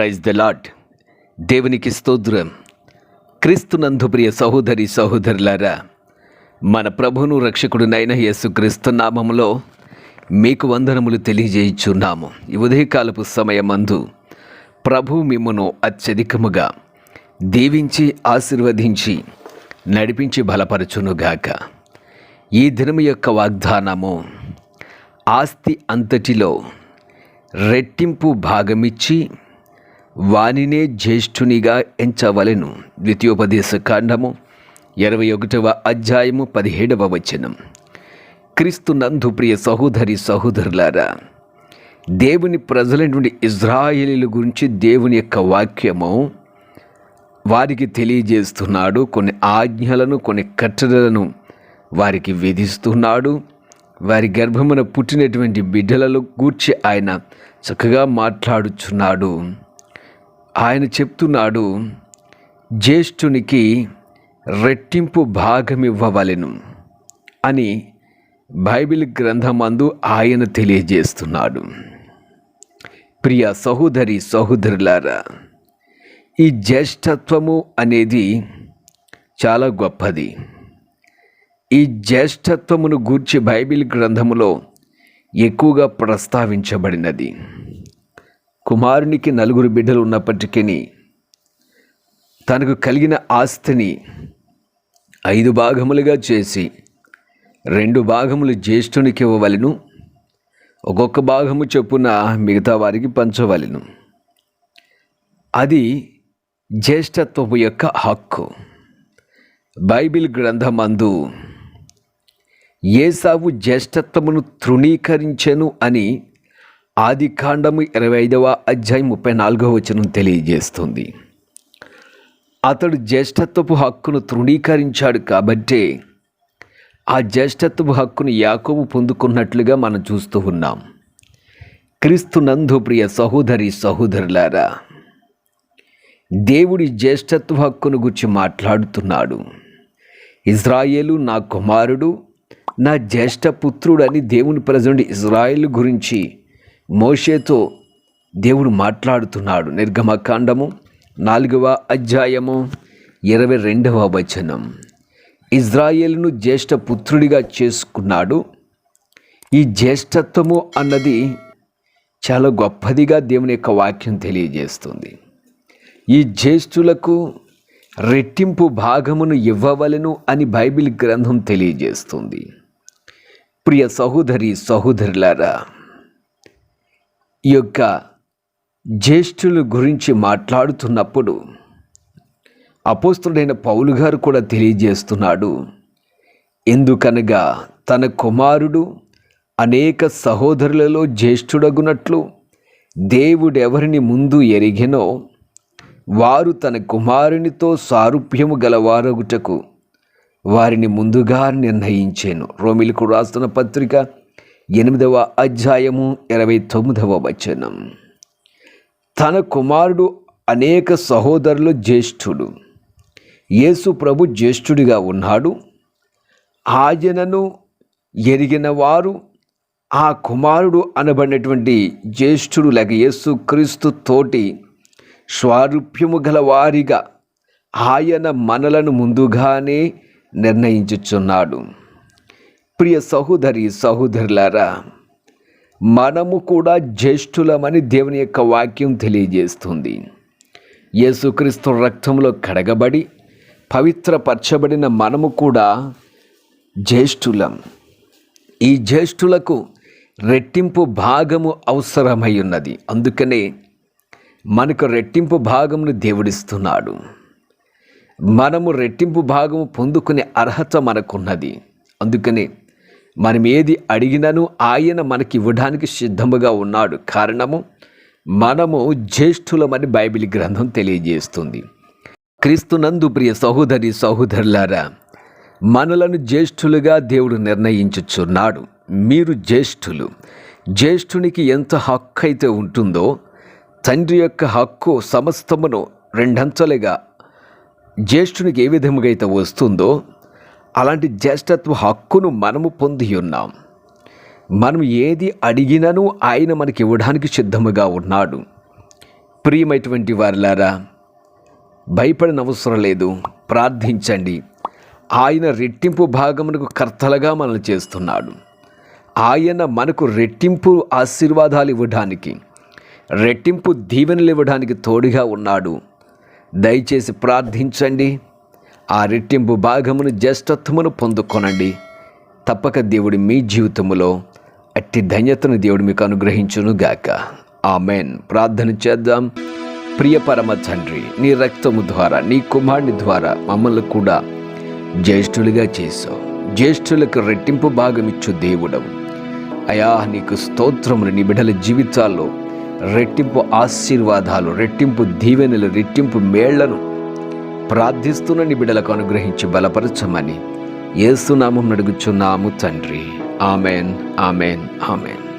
Praise the lord. దేవునికి స్తోత్రం. క్రీస్తునందు ప్రియ సహోదరి సహోదరులారా, మన ప్రభువును రక్షకుడునైన యేసుక్రీస్తు నామములో మీకు వందనములు తెలియజేయుచున్నాము. ఈ ఉదయకాలపు సమయమందు ప్రభు మిమ్మును అత్యధికముగా దీవించి ఆశీర్వదించి నడిపించి బలపరచునుగాక. ఈ దినము యొక్క వాగ్దానము, ఆస్తి అంతటిలో రెట్టింపు భాగమిచ్చి వానినే జ్యేష్ఠునిగా ఎంచవలెను. ద్వితీయోపదేశ కాండము 21వ అధ్యాయము 17వ వచనం. క్రీస్తునందు ప్రియ సహోదరి సహోదరులారా, దేవుని ప్రజలైనటువంటి ఇజ్రాయేలీల గురించి దేవుని యొక్క వాక్యము వారికి తెలియజేస్తున్నాడు. కొన్ని ఆజ్ఞలను, కొన్ని కట్టడలను వారికి విధిస్తున్నాడు. వారి గర్భమున పుట్టినటువంటి బిడ్డలను గూర్చి ఆయన చక్కగా మాట్లాడుచున్నాడు. ఆయన చెప్తున్నాడు, జ్యేష్ఠునికి రెట్టింపు భాగమివ్వవలెను అని బైబిల్ గ్రంథమందు ఆయన తెలియజేస్తున్నాడు. ప్రియ సహోదరి సహోదరులారా, ఈ జ్యేష్ఠత్వము అనేది చాలా గొప్పది. ఈ జ్యేష్ఠత్వమును గూర్చి బైబిల్ గ్రంథములో ఎక్కువగా ప్రస్తావించబడినది. కుమారునికి 4 బిడ్డలు ఉన్నప్పటికీ తనకు కలిగిన ఆస్తిని 5 భాగములుగా చేసి 2 భాగములు జ్యేష్ఠునికి ఇవ్వవలెను, ఒక్కొక్క భాగము చొప్పున మిగతా వారికి పంచవలెను. అది జ్యేష్ఠత్వపు యొక్క హక్కు. బైబిల్ గ్రంథమందు ఏసావు జ్యేష్ఠత్వమును తృణీకరించెను అని ఆదికాండము 25వ అధ్యాయం 34వ వచనం తెలియజేస్తుంది. అతడు జ్యేష్ఠత్వపు హక్కును తృణీకరించాడు కాబట్టే ఆ జ్యేష్ఠత్వపు హక్కును యాకోబు పొందుకున్నట్లుగా మనం చూస్తూ ఉన్నాం. క్రీస్తునందు ప్రియ సహోదరి సహోదరులారా, దేవుడి జ్యేష్ఠత్వ హక్కును గురించి మాట్లాడుతున్నాడు. ఇజ్రాయేలు నా కుమారుడు, నా జ్యేష్ఠ పుత్రుడు అని దేవుని ప్రజెంట్ ఇజ్రాయేలు గురించి మోషేతో దేవుడు మాట్లాడుతున్నాడు. నిర్గమకాండము 4వ అధ్యాయము 22వ వచనం. ఇజ్రాయేలును జ్యేష్ఠ పుత్రుడిగా చేసుకున్నాడు. ఈ జ్యేష్ఠత్వము అన్నది చాలా గొప్పదిగా దేవుని యొక్క వాక్యం తెలియజేస్తుంది. ఈ జ్యేష్ఠులకు రెట్టింపు భాగమును ఇవ్వవలెను అని బైబిల్ గ్రంథం తెలియజేస్తుంది. ప్రియ సహోదరి సహోదరులారా, ఈ యొక్క జ్యేష్ఠుల గురించి మాట్లాడుతున్నప్పుడు అపోస్తలుడైన పౌలు గారు కూడా తెలియజేస్తున్నాడు. ఎందుకనగా తన కుమారుడు అనేక సహోదరులలో జ్యేష్ఠుడగునట్లు దేవుడెవరిని ముందు ఎరిగెనో వారు తన కుమారునితో సారూప్యము గలవారగుటకు వారిని ముందుగా నిర్ణయించెను. రోమీయులకు రాస్తున్న పత్రిక 8వ అధ్యాయము 29వ వచనం. తన కుమారుడు అనేక సహోదరులు జ్యేష్ఠుడు. యేసు ప్రభు జ్యేష్ఠుడిగా ఉన్నాడు. ఆయనను ఎరిగిన వారు ఆ కుమారుడు అనబడినటువంటి జ్యేష్ఠుడు లేక యేసు క్రీస్తు తోటి స్వారూప్యము గల వారిగా ఆయన మనలను ముందుగానే నిర్ణయించుచున్నాడు. ప్రియ సహోదరి సహోదరులారా, మనము కూడా జ్యేష్ఠులమని దేవుని యొక్క వాక్యం తెలియజేస్తుంది. యేసుక్రీస్తు రక్తంలో కడగబడి పవిత్రపరచబడిన మనము కూడా జ్యేష్ఠులం. ఈ జ్యేష్ఠులకు రెట్టింపు భాగము అవసరమై ఉన్నది. అందుకనే మనకు రెట్టింపు భాగమును దేవుడిస్తున్నాడు. మనము రెట్టింపు భాగము పొందుకునే అర్హత మనకున్నది. అందుకనే మనం ఏది అడిగినను ఆయన మనకి ఇవ్వడానికి సిద్ధముగా ఉన్నాడు. కారణము మనము జ్యేష్ఠులమని బైబిల్ గ్రంథం తెలియజేస్తుంది. క్రీస్తునందు ప్రియ సహోదరి సహోదరులారా, మనలను జ్యేష్ఠులుగా దేవుడు నిర్ణయించుచున్నాడు. మీరు జ్యేష్ఠులు. జ్యేష్ఠునికి ఎంత హక్కు అయితే ఉంటుందో, తండ్రి యొక్క హక్కు సమస్తమును 2 అంచెలుగా జ్యేష్ఠునికి ఏ విధముగా అయితే వస్తుందో అలాంటి జ్యేష్ఠత్వ హక్కును మనము పొంది ఉన్నాం. మనం ఏది అడిగినను ఆయన మనకి ఇవ్వడానికి సిద్ధముగా ఉన్నాడు. ప్రియమైనటువంటి వారిలారా, భయపడిన అవసరం లేదు. ప్రార్థించండి. ఆయన రెట్టింపు భాగమునకు కర్తలుగా మనల్ని చేస్తున్నాడు. ఆయన మనకు రెట్టింపు ఆశీర్వాదాలు ఇవ్వడానికి, రెట్టింపు దీవెనలు ఇవ్వడానికి తోడుగా ఉన్నాడు. దయచేసి ప్రార్థించండి. ఆ రెట్టింపు భాగమును జ్యేష్ఠత్వమును పొందుకొనండి. తప్పక దేవుడు మీ జీవితంలో అట్టి ధన్యతను దేవుడు మీకు అనుగ్రహించునుగాక. ఆమెన్. ప్రార్థన చేద్దాం. ప్రియ పరమ తండ్రి, నీ రక్తము ద్వారా, నీ కుమారుని ద్వారా మమ్మల్ని కూడా జ్యేష్ఠులుగా చేశావు. జ్యేష్ఠులకు రెట్టింపు భాగమిచ్చు దేవుడవు. అయా, నీకు స్తోత్రములు. నీ బిడ్డల జీవితాల్లో రెట్టింపు ఆశీర్వాదాలు, రెట్టింపు దీవెనలు, రెట్టింపు మేళ్లను ప్రార్థిస్తున్న నీ బిడ్డలకు అనుగ్రహించి బలపరచమని యేసు నామమున అడుగుచున్నాము తండ్రి. Amen, amen, amen.